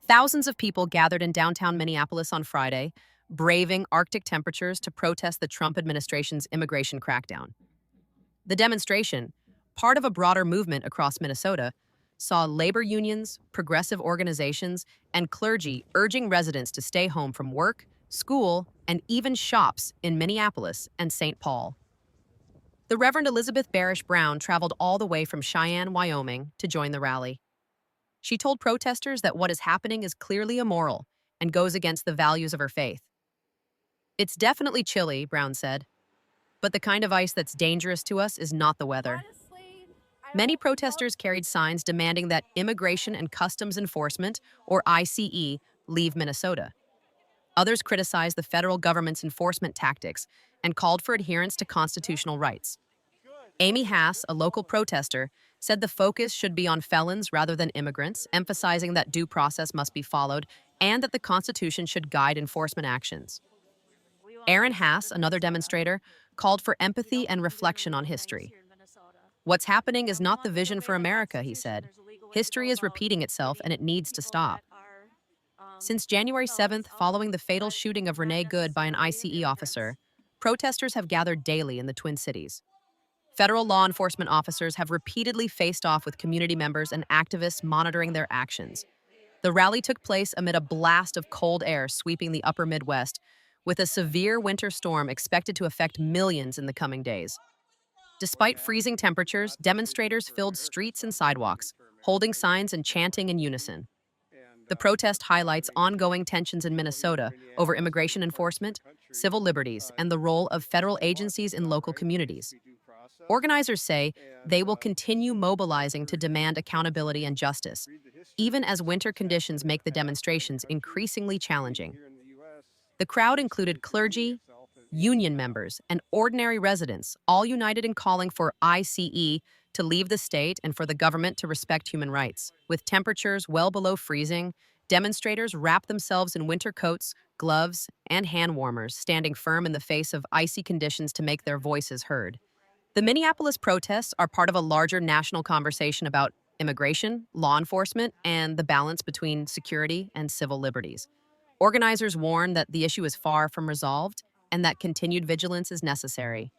Thousands of people gathered in downtown Minneapolis on Friday, braving Arctic temperatures to protest the Trump administration's immigration crackdown. The demonstration, part of a broader movement across Minnesota, saw labor unions, progressive organizations, and clergy urging residents to stay home from work, school, and even shops in Minneapolis and St. Paul. The Reverend Elizabeth Barish Brown traveled all the way from Cheyenne, Wyoming, to join the rally. She told protesters that what is happening is clearly immoral and goes against the values of her faith. "It's definitely chilly," Brown said, "but the kind of ice that's dangerous to us is not the weather." Honestly, I Many don't protesters carried signs demanding that Immigration and Customs Enforcement, or ICE, leave Minnesota. Others criticized the federal government's enforcement tactics and called for adherence to constitutional rights. Amy Hass, a local protester, said the focus should be on felons rather than immigrants, emphasizing that due process must be followed and that the Constitution should guide enforcement actions. we want Aaron more Hass, another standards in Minnesota. demonstrator, called for We empathy don't and want to be the reflection on rule guys history. here in Minnesota. "What's happening is We not the want to vision obey for the America," he Constitution. said. There's a legal way to "History go is about repeating itself and it treating needs to people stop." that are Since January felons 7th, following the fatal but shooting of not Renee Good by an necessarily ICE immigrants. officer, protesters have gathered daily in the Twin Cities. Federal law enforcement officers have repeatedly faced off with community members and activists monitoring their actions. The rally took place amid a blast of cold air sweeping the upper Midwest, with a severe winter storm expected to affect millions in the coming days. Despite freezing temperatures, demonstrators filled streets and sidewalks, holding signs and chanting in unison. The protest highlights ongoing tensions in Minnesota over immigration enforcement, civil liberties, and the role of federal agencies in local communities. Organizers say they will continue mobilizing to demand accountability and justice, even as winter conditions make the demonstrations increasingly challenging. The crowd included clergy, union members, and ordinary residents, all united in calling for ICE to leave the state and for the government to respect human rights. With temperatures well below freezing, demonstrators wrapped themselves in winter coats, gloves, and hand warmers, standing firm in the face of icy conditions to make their voices heard. The Minneapolis protests are part of a larger national conversation about immigration, law enforcement, and the balance between security and civil liberties. Organizers warn that the issue is far from resolved and that continued vigilance is necessary.